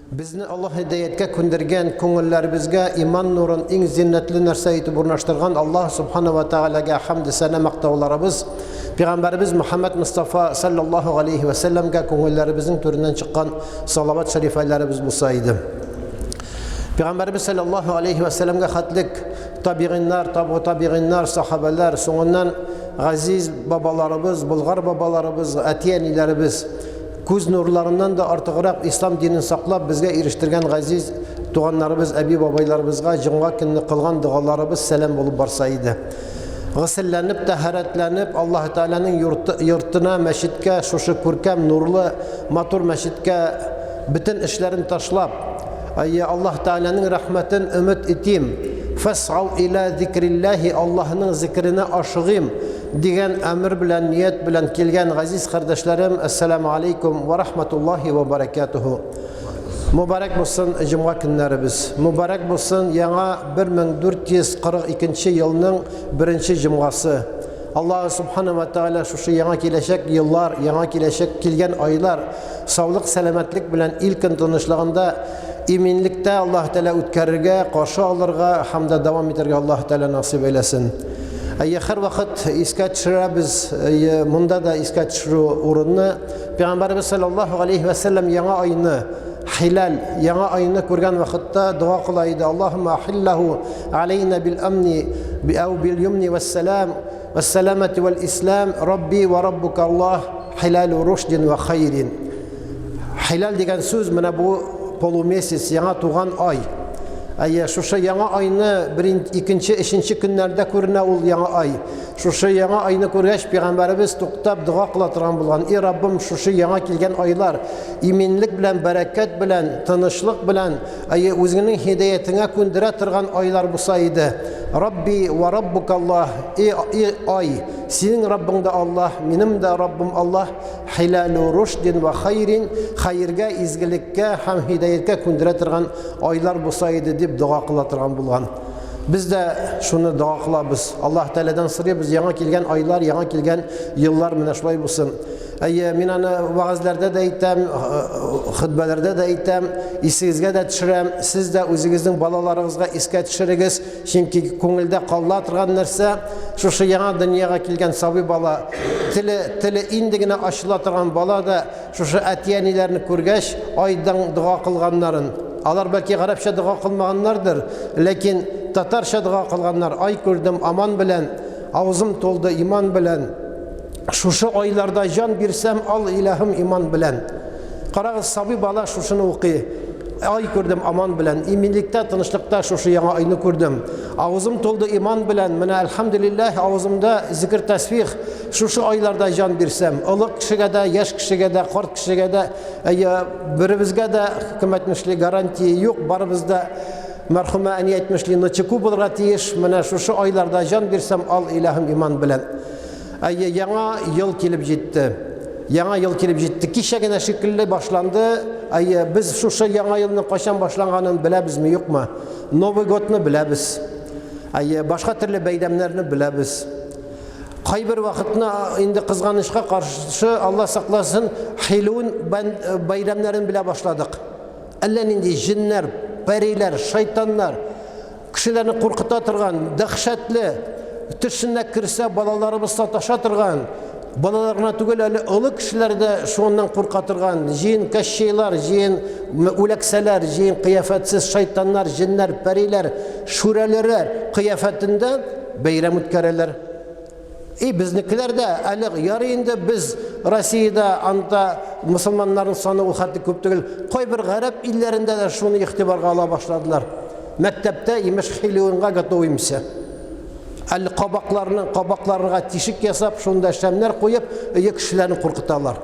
Безне Аллаһ һидаяткә күндергән, күңелләребезгә иман нурын иң зиннәтле нәрсә итеп урнаштырган Аллаһ Субхана ва Таалагә хәмд сана мактауларыбыз, Пәйгамбәрбез Мөхәммәд Мустафа саллаллаһу алейхи ва салламга күңелләребезнең түреннән чыккан салават шәрифәләребез булса иде. Пәйгамбәрбез саллаллаһу алейхи ва салламга хәтлек табигиннар, табигиннар, сахабалар, соңыннан газиз бабаларыбыз, булгар бабаларыбыз, әтиәниләребез күз нурларыннан да артыграк ислам динен саклап безгә ирештергән газиз туганнарыбыз, әби бабайларыбызга җомга көнне кылган дугаларыбыз сәлам булып барса иде. Гысылләнеп, тәһарәтләнеп, Аллаһ Тааланың йортына, мәчеткә, шушы күркәм нурлы, матур мәчеткә бөтен эшләрен ташлап, Аллаһ Тааланың рәхмәтен өмет итим. Фас'ау иля зикриллаһи, Аллаһның зикренә ашыгым дигән әмер белән, ният белән килгән газиз кардәшләрем, ассаламу алейкум ва рахматуллаһи ва баракатуху. Мубарак булсын җомга көннәребез. Мубарак булсын яңа 1442 елның 1нче җомгасы. Аллаһ Субхана ва Тааля шушы яңа киләчәк еллар, яңа киләчәк килгән айлар саулык, сәламәтлек белән илкин тынычлыгында, иминлектә Аллаһ Таала үткәрергә, каршы алырга һәм дә дәвам итәргә Аллаһ Таала насыйп әйләсен. Һәр вакыт искә төшерәбез, монда да искә төшерү урынны. Пәйгамбәрбез саллаллаһу алейхи ва саллям яңа айны, хилал, яңа айны күргән вакытта дуа кыла иде. Аллаһумма ахиллаху алейна бил амни ау бил юмни вас салам вас саламати вал ислам рабби ва раббука Аллаһ хилалу рушдин ва хайрин. Хилал дигән сүз менә бу полумесяц, яңа туган ай. Шушы яңа айны 2-нче, 3-нче көннәрдә күренә ул яңа ай. Шушы яңа айны күргәч, Пәйгамбәрбез туктап дуа кыла торган булган. И Раббым, шушы яңа килгән айлар иминлек белән, бәрәкәт белән, тынычлык белән, үзеңнең һидаятыңа күндерә торган айлар булса иде. Рабби ва раббука Аллаһ, и ай, синең Раббың да Аллаһ, минем дә Раббым Аллаһ, хилалу рушдин ва хайрин, хайрга, изгелеккә һәм һидаятка күндерә торган айлар булса иде дип дуа кыла торган булган. Biz de şunu dua kılabız. Allah Teala'dan sırayız. Yana kilgen aylar, yana kilgen yıllar meşgul bulsun. Min ana vaazlarda da aytam, hutbelerde de aytam, isizge de düşürem. Siz de özünüzün balalarınızga iske düşürügüz. Çünkü konuda kallatırgan nerse, şu yana dünyaya kilgen sabi bala, tili indigine aşılatırgan bala da şu etiyenilerini kurgeç, aydan dua kılganların. Alar belki Arapça dua kılmaganlardır. Lakin Tatarcha dua kılganlar, ay gördüm aman bilen, ağzım toldu iman bilen. Şuşu aylarda can birsem al ilahım iman bilen. Qarağız sabi bala şuşunu okuy. Ay gördüm aman bilen. İminlikte, tınışlıkta şuşu yana ayını gördüm. Ağzım toldu iman bilen. Mene elhamdülillah ağzımda zikir tesbih. Şuşu aylarda can birsem. Ilık kişiye de, yaş kişiye de, kart kişiye de, birimizge de hükümetmişli garantiyi yok. Barımızda merhume en yetmişli nıçıku bulur tiyiş. Mene şuşu aylarda can birsem al ilahım iman bilen. Яңа ел килеп җитте. Яңа ел килеп җитте. Кичә генә шикелле башланды. Без шушы яңа елны качан башланганын беләбезме, юкмы? Новый годны беләбез. Башка төрле бәйрәмнәрне беләбез. Кайбер вакытны инде кызганычка каршы Алла сакласын, хилун бәйрәмнәрен белә башладык. Әллә нинди җиннәр, пәриләр, шайтаннар кешеләрне куркыта торган, дәһшәтле Тышына кирсә балаларыбыз саташа торган, балаларына түгел әле олы кешеләр дә шуннан курка торган, җин кәшшейлар, җин үләксәләр, җин кыяфәтсез шайтаннар, җиннәр, пәриләр, шүрәләр кыяфәтендә бәйрәм үткәрәләр. Безнекеләр дә әле ярый инде без Россиядә анда мусламаннарның саны ул хәтле күп түгел. Кайбер гарәп илләрендә дә шуны игътибарга ала башладылар. Мәктәптә имеш хилуынга готовимся. Әлі қабақларына тишік ясап, шунда шәмнәр қойып, кешеләрне куркыталар.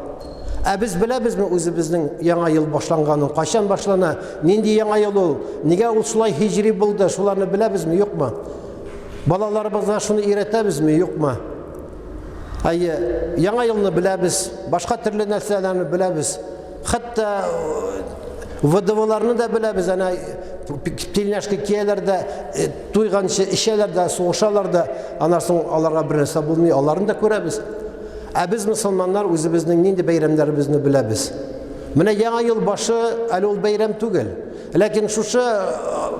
Біз беләбезме үзебезнең яңа ел башланганын, качан башлана, нинди яңа ел ул, нигә ул шулай хиҗри булды, шуларны беләбезме, юкмы? Балаларыбызга шуны өйрәтәбезме, юкмы? Яңа елны беләбез, башка төрле нәрсәләрне беләбез. Хәтта ВДВларны да беләбез, Тилнәшке кияләрдә, туйганчы ишәләрдә, сугышаларда, анарсын аларга бер нәрсә булмый, аларын да күрәбез. Без мусламаннар үзебезнең нинди бәйрәмнәребезне беләбез. Менә яңа ел башы әле ул бәйрәм түгел. Ләкин шушы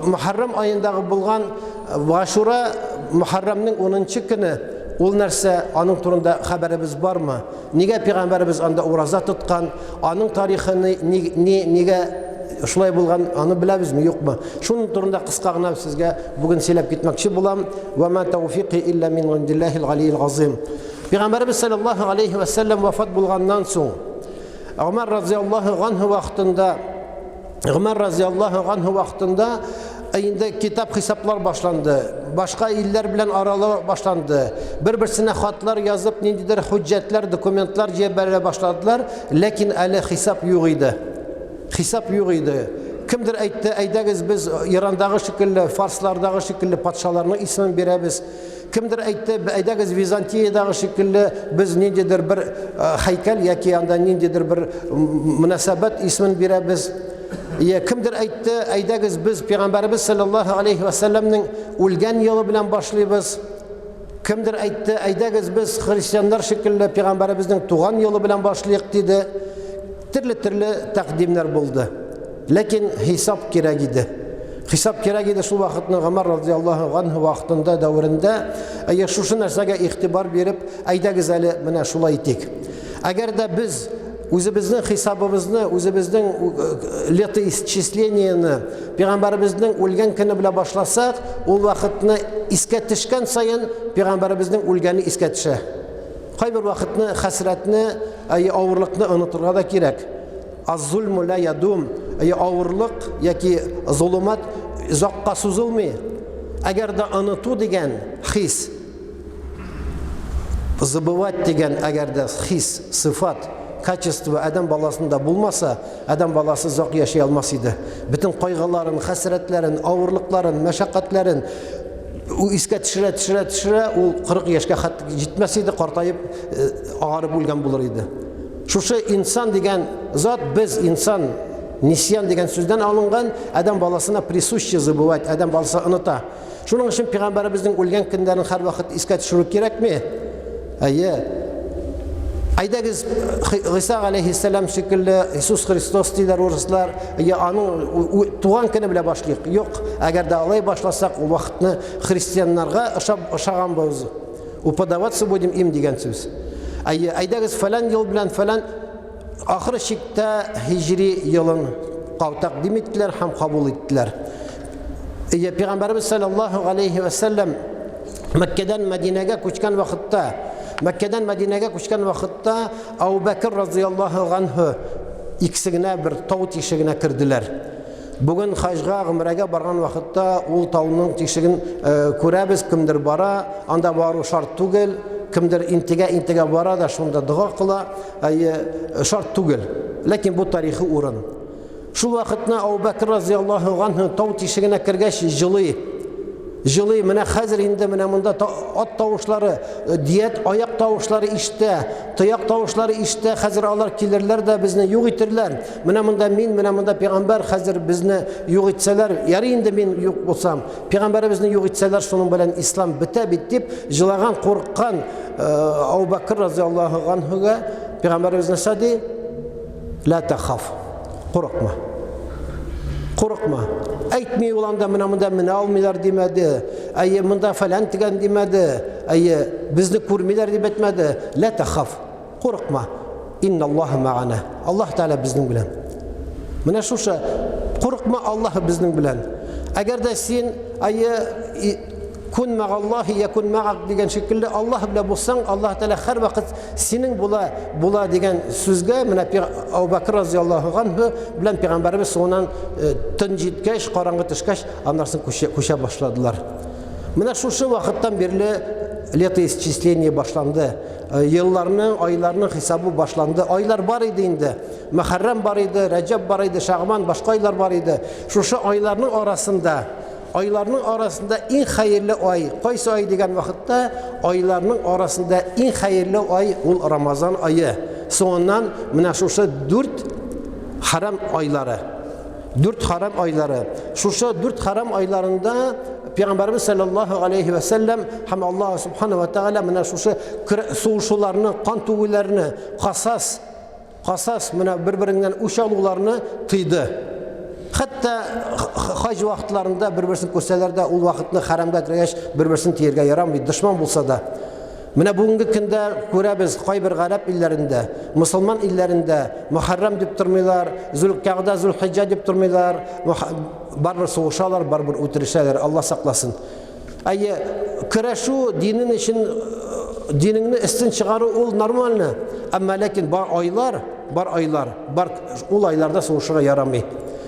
Мөхәррәм аендагы булган Ашура, Мөхәррәмнең 10-нчы көне, ул нәрсә, аның турында хәбәребез бармы? Нигә пәйгамбәрбез анда ураза тоткан? Аның тарихы нигә шулай булган, аны беләбезме, юкмы? Шуның турында кыска гына сезгә бүген сөйләп китмәкче булам. Ва ма тауфиқи илля мин индиллахил алиyyил азим. Пәйгамбәрбез саллаллаһу алейхи ва саллям вафат булганнан соң Умар разияллаһу анһу вакытында инде китап хисаплар башланды. Башка илләр белән аралау башланды. Бер-берсенә хатлар язып, ниндидер хуҗҗәтләр, документлар җибәрә башладылар, ләкин әле хисап юк иде. Хисап юк иде. Кемдер әйтте, әйдәгез без Ирандагы шикелле, фарслардагы шикелле патшаларның исемен бирәбез. Кемдер әйтте, әйдәгез Византиядагы шикелле без ниндидер бер һәйкәл яки анда ниндидер бер мөнәсәбәт исемен бирәбез. Кемдер әйтте, әйдәгез без Пәйгамбәрбез саллаллаһу алейхи ва салламның үлгән елы белән башлыйбыз. Кемдер әйтте, әйдәгез без христианнар шикелле Пәйгамбәрбезнең туган елы белән башлыйк диде. Төрле тәкъдимнәр булды. Ләкин хисап кирәк иде. Хисап кирәк иде шул вакытны Умар разияллаһу анһу вакытында, дәврендә, шушы нәрсәгә игътибар биреп, әйдәгез әле менә шулай итик. Әгәр дә без үзебезнең хисабыбызны, үзебезнең летоисчисленияны Пәйгамбәрбезнең үлгән көне белән башласак, ул вакытны искә төшкән сайын Пәйгамбәрбезнең үлгәне искә төшә. Кайбер вакытны хәсрәтне, авырлыкны онытырга да кирәк. Az-zulmu la yadum. Авырлык яки зулумат озакка сузылмый. Әгәр дә оныту дигән хис, забывать дигән әгәр дә хис, сыйфат, качество адәм баласында булмаса, адәм баласы озак яши алмас иде. Бөтен кайгыларын, хәсрәтләрен, авырлыкларын, мәшәкатьләрен искә төшерә, ул 40 яшькә хәтта җитмәс иде, картайып, агарып үлгән булыр иде. Шушы инсан дигән зат, без инсан, нисьян дигән сүздән алынган, адәм баласына присуще забывать, адәм баласы оныта. Шуның өчен Пәйгамбәрбезнең үлгән көндәрен һәр вакыт искә төшерү кирәкме? Әйдәгез Гыйса алейхиссалам шикелле, Иисус Христос диләр урыслар, аның туган көне белән башлыйк. Юк, әгәр дә алай башласак, ул вакытны христианнарга ошаганбыз. Уподаваться будем им дигән сүз. Әйдәгез фәлән ел белән фәлән ахыр чиктә һиҗри елын тәкъдим иттеләр һәм кабул иттеләр. Пәйгамбәрбез саллаллаһу алейхи ва саллям Мәккәдән Мәдинәгә күчкән вакытта Абу Бәкр разияллаһу анһу иксегенә бер тау тишегенә керделәр. Бүген хаҗга, гомрәгә барган вакытта ул тауның тишеген күрәбез, кемдер бара, анда бару шарт түгел. Кемдер интегә бара да шунда дуга кыла, шарт түгел. Ләкин бу тарихи урын. Шул вакытны Абу Бәкр разияллаһу анһу тау тишегенә кергәч җылый, менә хәзер инде менә монда ат тавышлары, дият аяк тавышлары ишетә, тояк тавышлары ишетә, хәзер алар килерләр дә безне юк итерләр. Менә монда мин, менә монда Пәйгамбәр хәзер безне юк итсәләр, ярый инде мин юк булсам, Пәйгамбәребезне юк итсәләр, шуның белән ислам бетә бит дип җылаган, курыккан Абу Бәкр разияллаһу анһуга Пәйгамбәребез нәрсә ла тахаф, Курыкма. Әйтми ул анда менә алмыйлар димәде. Монда фәлән дигән димәде. Безне күрмиләр дип әйтмәде. Ла тахаф. Курыкма. Инналлаһа ма'ана. Аллаһ Тәала безнең белән. Менә шушы курыкма, Аллаһ безнең белән. Әгәр дә син кун ма'аллаһи якун ма'ак дигән шикелле Аллаһ белән булсаң, Аллаһ Тәала һәр вакыт синең була дигән сүзгә менә Абу Бәкр разияллаһу анһу белән Пәйгамбәрбез соңыннан төн җиткәч, караңгы төшкәч, аннарсын күчә башладылар. Менә шушы вакыттан бирле летоисчисление башланды. Елларның, айларның хисабы башланды. Айлар бар иде инде. Мөхәррәм бар иде, Рәҗәб бар иде, Шәгъбан, башка айлар бар иде. Шушы айларның арасында иң хәерле ай, кайсы ай дигән вакытта, айларның арасында иң хәерле ай ул Рамазан айы. Соңыннан менә шушы 4 харам айлары. 4 харам айлары. Шушы 4 харам айларында Пәйгамбәрбез саллаллаһу алейхи ва саллям һәм Аллаһ субханаһу ва тааля менә шушы сугышуларны, кан түгүләрне, касас Qasas менә бер-береңнән үч алуларны тыйды. Хәтта хаҗ вакытларында бер-берсен күрсәләр дә ул вакытны хәрамга кергәч бер-берсен тиергә ярамый, дошман булса да. Менә бүгенге көндә күрәбез кайбер гарәп илләрендә, мусламан илләрендә Мөхәррәм дип тормыйлар, Зулкъәгъдә, Зулхиҗҗә дип тормыйлар, барбер сугышалар, барбер үтерешәләр, Алла сакласын. Әйе, көрәшү динен өчен динеңне истен чыгару ул нормально, әмма ләкин бар айлар, ул айларда сугышырга ярамый.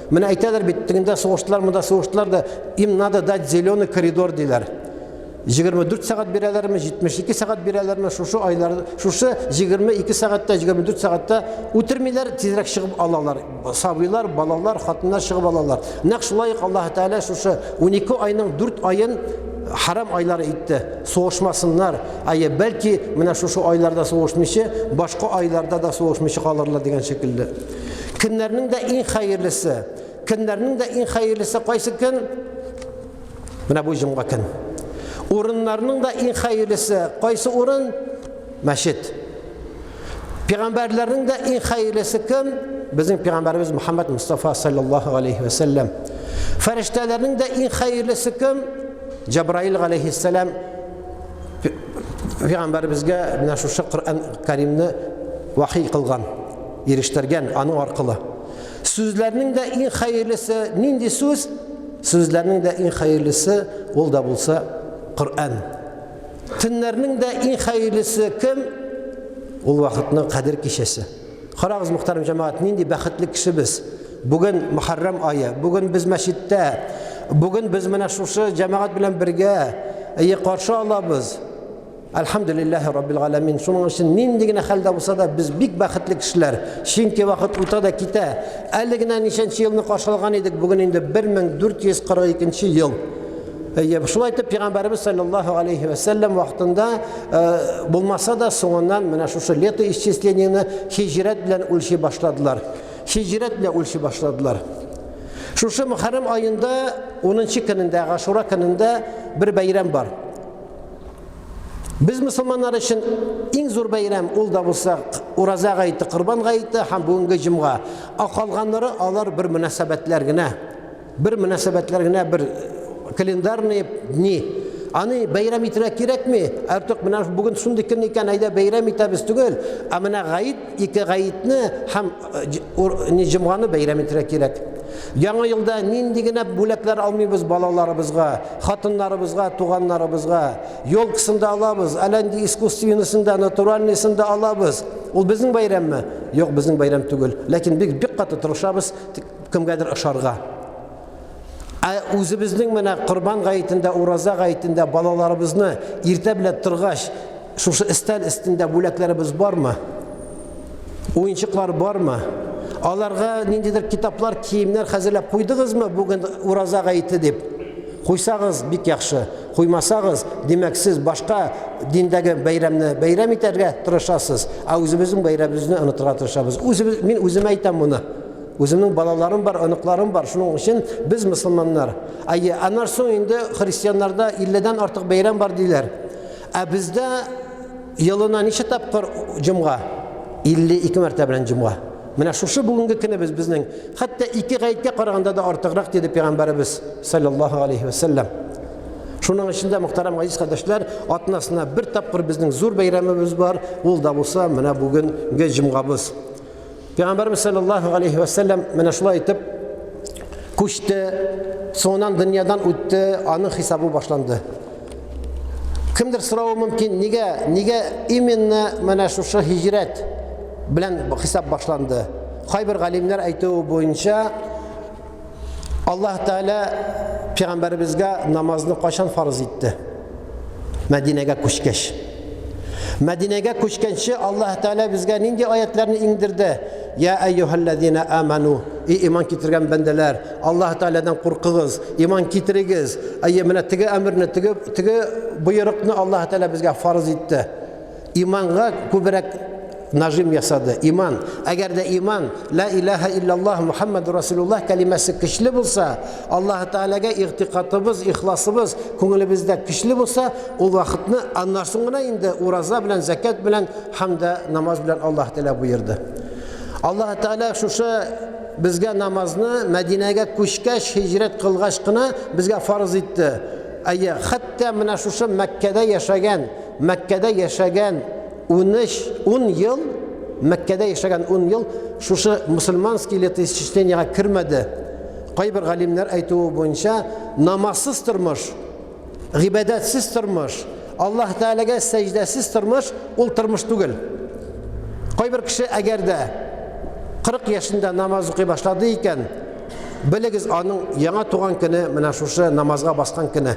Менә әйтәләр бит, тегендә сугыштылар, монда сугыштылар да, им надо дать зеленый коридор диләр. 24 сәгать бирәләрме, 72 сәгать бирәләрме, шушы айларда, шушы 22 сәгатьтә, 24 сәгатьтә үтермиләр, тизрәк чыгып алалар. Сабыйлар, балалар, хатыннар чыгып алалар. Нәкъ шулай Аллаһ Тәгалә шушы 12 айның 4 айын харам айлары итте. Сугышмасыннар. Әйе, бәлки менә шушы айларда сугышмыйча, башка айларда да сугышмыйча калырлар дигән шикелле. Көннәрнең дә иң хәерлесе, кайсы көн? Менә бу җомга көн. Урыннарның да иң хәерлесе, кайсы урын? Мәчет. Пәйгамбәрләрнең дә иң хәерлесе кем? Безнең пәйгамбәрбез Мөхәммәд Мустафа саллаллаһу алейхи ва саллям. Фәрештәләрнең дә иң хәерлесе кем? Җабраил алейхиссалам. Пәйгамбәрбезгә менә шушы Коръән Кәримне вахий кылган, ирештергән аның аркылы. Сүзләрнең дә иң хәерлесе нинди сүз? Сүзләрнең дә иң хәерлесе ул да булса Коръән. Төннәрнең дә иң хәерлесе кем? Ул вакытның кадер кичәсе. Карагыз, мөхтәрәм җәмәгать, нинди бәхетле кеше без. Бүген Мөхәррәм айы, бүген без мәчеттә, бүген без менә шушы җәмәгать белән бергә каршы алабыз. Әлхәмдүлиллаһи раббил аламин. Шуның өчен нинди генә хәлдә булса да без бик бәхетле кешеләр. Чөнки вакыт үтә дә китә. Әле генә ничәнче елны каршылаган идек, бүген инде 1442 ел. Шулай итеп Пәйгамбәрбез саллаллаһу алейхи ва саллям вакытында булмаса да соңыннан менә шушы лето исчисленияны хиҗрәт белән үлчи башладылар. Шушы Мөхәррәм айында 10-нчы көнендә, Ашура көнендә бер бәйрәм бар. Biz musulmanlar için en zor bayram ol da bulsa Urazа gayeti, Qurban gayeti ham бүгінгі jumğa. Aqalğanları alar bir münasebetlerine, bir kalendarny dni. Ani bayram etmek gerek mi? Artık bugün şunday gün iken ayda bayram etemiz tugul. Ama gayet iki gayetni ham jumğanı bayram etmek gerek. Яңа елда ниндигенә бүләкләр алмыйбыз балаларыбызга, хатыннарыбызга, туганнарыбызга. Yol кысында алабыз, әләнди искусственныйсында, натуральныйсында алабыз. Ул безнең байраммы? Юк, безнең байрам түгел. Ләкин бик каты тырышабыз кемгәдер ошарга. Үзебезнең менә Курбан гаетендә, Ураза гаетендә балаларыбызны иртә белән торгач, шушы истәл өстендә бүләкләребез бармы? Уенчыклар бармы? Аларга ниндидер китаплар, киемнәр хәзерләп куйдыгызмы бүген Ураза гаете дип? Куйсагыз бик яхшы, куймасагыз, димәк сез башка диндәге бәйрәмне бәйрәм итәргә тырышасыз, үзебезнең бәйрәмебезне онытырга тырышабыз. Мин үзем әйтәм моны. Үземнең балаларым бар, оныкларым бар. Шуның өчен без мусламаннар. Аннан соң инде христианнарда 50-дән артык бәйрәм бар диләр. Бездә елына ничә тапкыр җомга? 52 мәртәбә җомга. Менә шушы бүгенге көнебез безнең хәтта 2 гаеткә караганда да артыграк диде Пәйгамбәрбез саллаллаһу алейхи ва саллям. Шуның өчен мөхтәрәм газиз кардәшләр, атнасына бер тапкыр безнең зур бәйрәмебез бар. Ул да булса менә бүгенге җомгабыз. Пәйгамбәрбез саллаллаһу алейхи ва саллям менә шулай итеп күчте, соңыннан дөньядан үтте, аның хисабы башланды. Кемдер сорауы мөмкин, нигә именно менә шушы һиҗрәт белән хисап башланды? Кайбер галимнәр әйтүе буенча Аллаһ Тәгалә Пәйгамбәрбезгә намазны кайчан фарыз итте? Мәдинәгә күчкәч. Мәдинәгә күчкәнче Аллаһ Тәгалә безгә нинди аятларны иңдерде? Я айюхаллазина аману, иман китергән бәндәләр, Аллаһ Тәгаләдән куркыгыз, иман китерегез. Менә теге әмерне, теге боерыкны Аллаһ Тәгалә безгә фарыз итте. Иманга күбрәк нажим ясады. Иман. Әгәр дә иман, ла илаха иллаллаһ Мухаммаду Расулуллаһ кәлимәсе көчле булса, Аллаһ Тәгаләгә игътиқадыбыз, ихласыбыз, күңелебездә көчле булса, ул вакытны аннан соң гына инде ураза белән, закат белән, һәм дә намаз белән Аллаһ Тәгалә буйырды. Аллаһ Тәгалә шушы безгә намазны Мәдинәгә күчкәч, һиҗрәт кылгач кына безгә фарыз итте. Хәтта менә шушы Мәккәдә яшәгән 10 ел, Мәккәдә яшәгән 10 ел шушы мусульманский летосчислениягә кирмәде. Кайбер галимнәр әйтүе буенча, намазсыз тормыш, гыйбадәтсез тормыш, Аллаһ Тәгаләгә сәҗдәсез тормыш ул тормыш түгел. Кайбер кеше әгәр дә 40 яшендә намаз укый башлады икән, белегез, аның яңа туган көне менә шушы намазга баскан көне.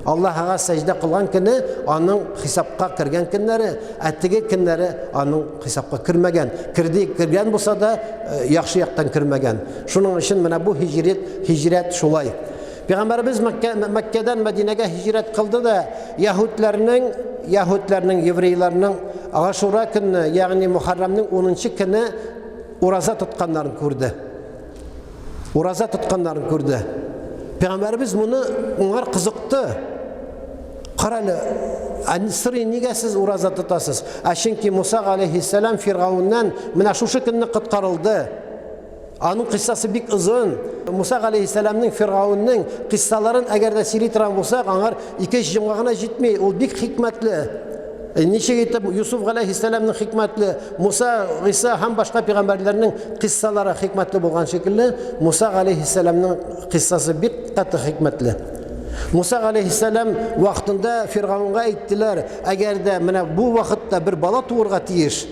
Аллаһка сәҗдә кылган көне аның хисапка кергән көннәре, теге көннәре аның хисапка кирмәгән. Кергән булса да яхшы яктан кирмәгән. Шуның өчен менә бу һиҗрәт шулай. Пәйгамбәрбез Мәккәдән Мәдинәгә һиҗрәт кылды да яһүдләрнең, еврейларның Ашура көнне, ягъни Мухаррамның 10нчы көне ураза тотканнарын күрде. Пәйгамбәрбез моны уңар кызыкты. Каралы, сыры нигә сез ураза тотасыз? Чөнки Муса алейхиссалам Фиргауннан менә шушы көнне коткарылды. Аның кыссасы бик узын. Муса алейхиссаламның Фиргаунның кыссаларын әгәр дә сөйли торган булсак, аңар 2 җомга гына җитми. Ул бик хикмәтле. Ничек итеп Юсуф алейхиссаламның хикмәтле, Муса, Иса һәм башка пәйгамбәрләрнең кыссалары хикмәтле булган шикелле, Муса алейхиссаламның кыссасы бик каты хикмәтле. Муса алейхиссалам вакытында Фиргаунга әйттеләр, әгәр дә менә бу вакытта бер бала туырга тиеш,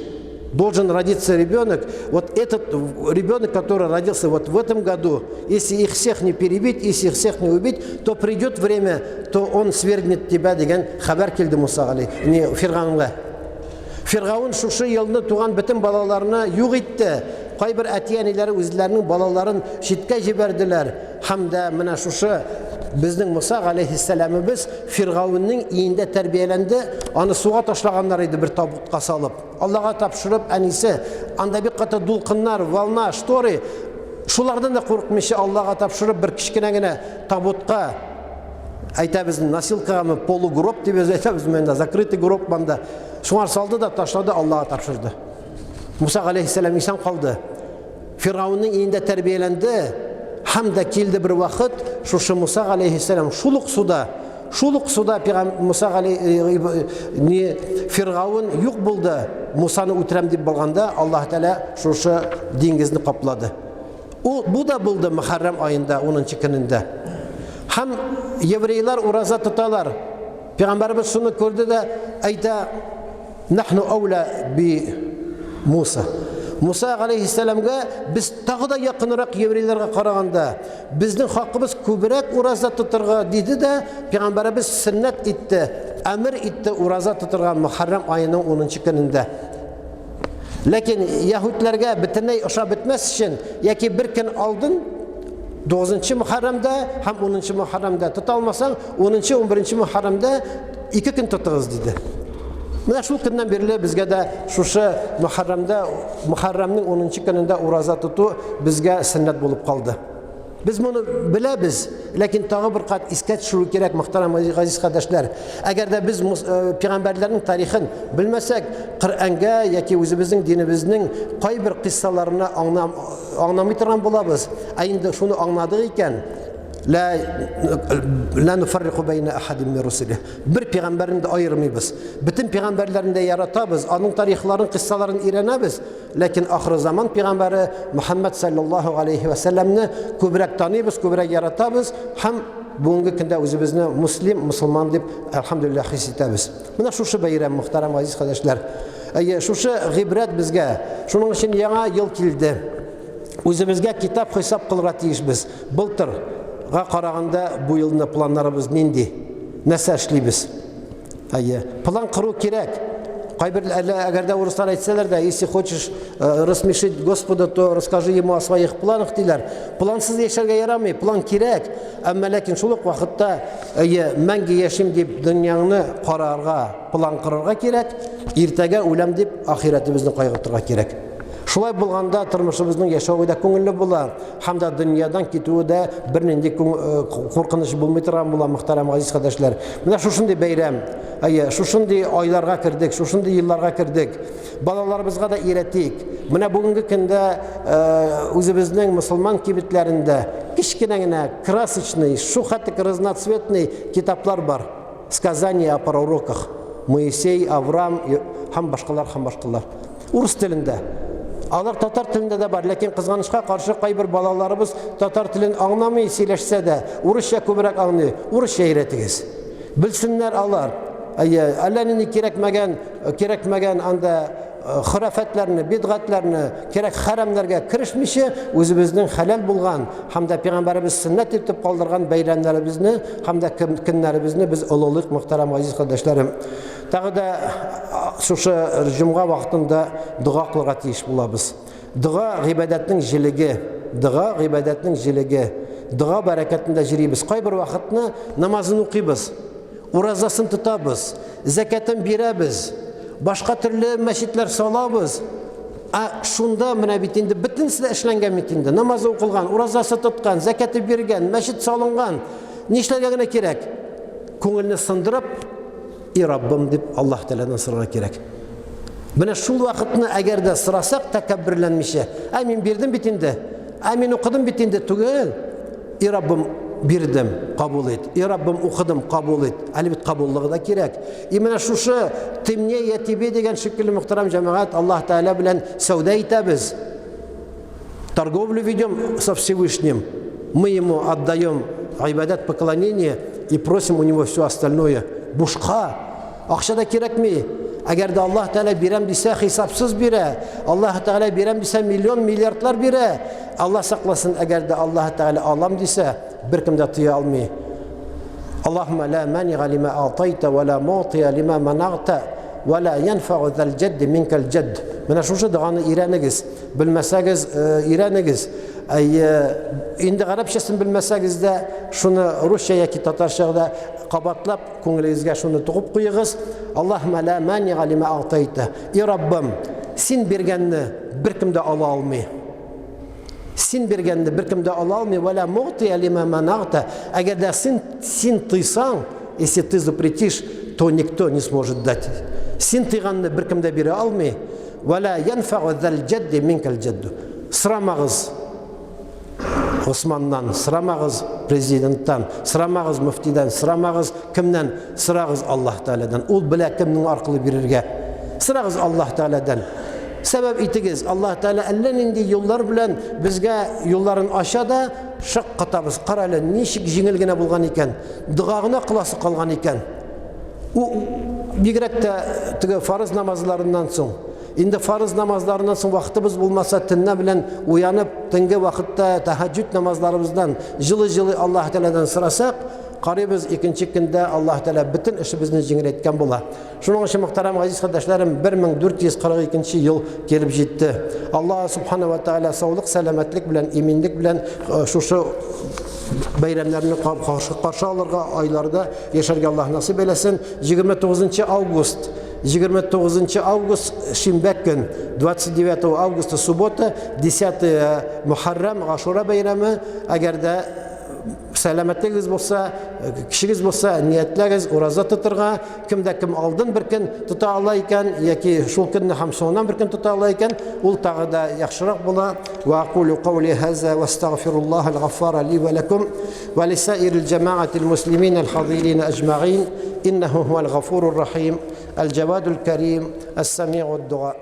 должен родиться ребенок. Вот этот ребенок, который родился вот в этом году, если их всех не перебить, если их всех не убить, то придет время, то он свергнет тебя деген хабар келді Муса алейхиссалам Фиргаунга. Фиргаун шушы елны туган бөтен балаларына юк итте. Кайбер әтиәниләре үзләренең балаларын шиткә җибәрделәр. Һәм дә менә шушы безнең Муса алейхиссаламыбыз Фиргаунның иендә тәрбияләнде, аны суга ташлаганнар иде бер табутка салып. Аллаһка тапшырып, әнисе, анда бик каты дулкыннар, волна, шторы, шулардан да курыкмыйча Аллаһка тапшырып бер кичкенә генә табутка, әйтәбез, носилкага, полугроб дип әйтәбез, монда закрытый гроб монда. Шуңар салды да ташлады, Аллаһка тапшырды. Муса алейхиссалам исән калды. Фиргаунның иендә тәрбияләнде. Һәм дә килде бер вакыт, шушы Муса алейхиссалам шулук суда Муса Фиргаун юк булды. Мусаны үтерәм дип булганда, Аллаһ Тәгалә шушы диңгезне каплады. Бу да булды Мухаррам айында 10нчы көнендә. Һәм еврейлар ураза тоталар. Пәйгамбәрбез шуны күрде дә әйтә: "Нахну аула би Муса." Муса алейхиссаламга biz тагы да якынрак еврейларга караганда безнең хакыбыз күбрәк ураза тотырга диде дә Пәйгамбәрбез сөннәт итте, әмер итте ураза тотырга Мухаррам айының 10нчы көнендә. Ләкин яһүдләргә бөтенләй ошап бетмәс өчен, яки бер көн алдан 9нчы Мухаррамда һәм 10нчы Мухаррамда тота алмасаң, 10нчы 11нчы Мухаррамда 2 көн тотыгыз диде. Менә шул көннән бирле безгә дә шушы Мухаррамның 10нчы көнендә ураза тоту безгә сөннәт булып калды. Без моны беләбез, ләкин тагы бер кат искә төшерү кирәк, мөхтәрәм газиз кардәшләр. Әгәр дә без пәйгамбәрләрнең тарихын белмәсәк, Коръәнгә яки үзебезнең динебезнең кайбер кыссаларына аңламый торган булабыз. Инде шуны аңладык икән, لا نفرق بين أحد من رسله. Bir peygamberin de ayırmayız. Bütün peygamberlerin de yaratabiliriz. Onun tarihlerin, kıssaların öğrenebiliriz. Lakin ahir zaman peygamberi Muhammed sallallahu aleyhi ve sellem'ni kübrek tanıyız, kübrek yaratabiliriz. Hem bugünkü günde özümüzü Müslüman deyip elhamdülillah hissediyoruz. Buna şu bayram muhterem aziz kardeşler. Şu gibret bizge. Şunun için yeni yıl geldi. Özümüzge kitap hesap kılırız biz. Bultur. Qaraganda bu yılın planlarımız nindi? Nəsə işləyimiz? Plan qırу керек. Əgər də Ruslar etselər də, если хочешь рассмешить Господа, то расскажи ему о своих планах deyirlər. Plansız yaşarga yaramay, plan керек. Әмма ләкин шул ук вакытта мәңге яшим дип дөньяны карарга, план кырырга кирәк. Иртәгә үләм дип ахиратыбызны кайгыртырга кирәк. Шулай булганда тормышыбызның яшәүе дә күңелле була, һәм дә дөньядан китүе дә бернинди куркыныч булмый торган була, мөхтәрәм газиз кардәшләр. Менә шушындый бәйрәм, шушындый айларга кирдек, шушындый елларга кирдек. Балаларыбызга да өйрәтик. Менә бүгенге көндә үзебезнең мөселман кибетләрендә кичкенә генә красочный, шу хәтлек разноцветный китаплар бар. Сказания о пророках. Моисей, Авраам һәм башкалар. Урыс телендә. Алар татар телендә дә бар, ләкин кызганычка каршы кайбер балаларыбыз татар телен аңламый сөйләшсә дә, урысча күбрәк аңлый. Урысча өйрәтегез. Белсеннәр алар. Әллә нинди кирәкмәгән анда хurafatlarni, бидгатларны, кирәк харамларга кирешмичә, үзебезнең хәлал булган һәм дә пәйгамбәрбез сөннәт итеп калдырган бәйрәмнәребезне һәм дә көннәребезне без олылык, мөхтәрәм газиз кардәшләрем, тагы да шушы җомга вакытында дуга кылырга тиеш булабыз. Дуга гыйбадәтнең җилеге, дуга бәрәкәтендә җирибез. Кайбер вакытны намазын укыйбыз, уразасын тотабыз, закатын бирәбез. Башка төрле мәчетләр салабыз. Шунда менә бит инде бөтенесе дә эшләнгән бит инде. Намаз укылган, уразасы тоткан, закаты биргән, мәчет салынган. Нишләргә генә кирәк? Күңелне сындырып, "И Раббым" дип Аллаһ Тәгаләдән сорарга кирәк. Менә шул вакытны әгәр дә сорасак, тәкәббүрләнмичә, "Мин бирдем бит инде. Мин укыдым бит инде" түгел. "И Раббым бирдем, кабул ит. И Раббым укыдым, кабул ит." Әле бит кабуллыгы да кирәк. И менә шушы "Тимне я тебе" дигән шикелле мөхтәрәм җәмәгать, Аллаһ Тәгалә белән сауда итәбез. Торговлю ведем со Всевышним. Мы ему отдаем гыйбадат, поклонение и просим у него все остальное. Бушка. Акча да кирәкми. Әгәр дә Аллаһ Тәгалә бирәм дисә, хисапсыз бирә. Аллаһ Тәгалә бирәм дисә, миллион, миллиардлар бирә. Аллаһ сакласын, әгәр дә Аллаһ Тәгалә алам дисә, беркем дә тыя алмый. Аллаһумма ла манига лима атайта ва ла мутия лима манагта ва ла янфау зал джадд минкал джадд. Менә шушы дуганы өйрәнегез. Белмәсәгез, өйрәнегез. Инде гарәпчәсен белмәсәгез дә, шуны русча яки татарча да кабатлап күңелегезгә шуны тугып куегыз. Аллаһумма ла манига лима атайта. И Раббым, син биргәнне беркем дә ала алмый. Син биргәнне беркем дә ала алмый. Ва ла мутия лима манагта. Әгәр дә син тыйсаң, если ты запретишь, то никто не сможет дать. Син тыйганны беркем дә бирә алмый. Ва ла янфау зал джадд минкал джадд. Сырамагыз Османнан, сырамагыз президенттан, сырамагыз мөфтидән, сырамагыз кемнән, сырагыз Аллаһ Тәгаләдән. Ул белә кемнең аркылы бирергә. Сырагыз Аллаһ Тәгаләдән. Сәбәп итегез, Аллаһ Тәгалә әллә нинди юллар белән безгә юлларын ача да, шак катабыз. Кара әле ничек җиңел генә булган икән, дугагына кыласы калган икән. Бигрәк тә теге фарыз намазларыннан соң. Инде фарыз намазларынан соң вакытыбыз булмаса, төнне белән уянып, төнге вакытта тәһаҗҗүд намазларыбыздан җылы-җылы Аллаһ Тәгаләдән сорасак, карыйбыз икенче көндә Аллаһ Тәгалә бөтен эшебезне җиңеләйткән була. Шуның өчен мөхтәрәм газиз кардәшләрем, 1442 ел килеп җитте. Аллаһ Субхана ва Тәгалә саулык, сәламәтлек белән, иминлек белән шушы бәйрәмнәрне каршы алырга, айларда яшәргә Аллаһ насыйп әйләсен. 29 август шимбә көн, 29 августа суббота, 10 Мухаррам Ашура бәйрәме. Әгәр дә сәламәтлегез булса, кишегез булса, ниятләгез ураза тотырга, кемдә кем алдын бер көн тота ала икән, яки шул көнне һәм соңыннан бер көн тота ала икән, ул тагы да яхшырак була. Ва aqulu qawli hadha wa astaghfirullah al-ghaffara li wa lakum wa li sa'iril jama'ati al-muslimin al-hadirin ajma'in innahu huwal ghafurur rahim al-jawadul karim as-sami'ud du'a.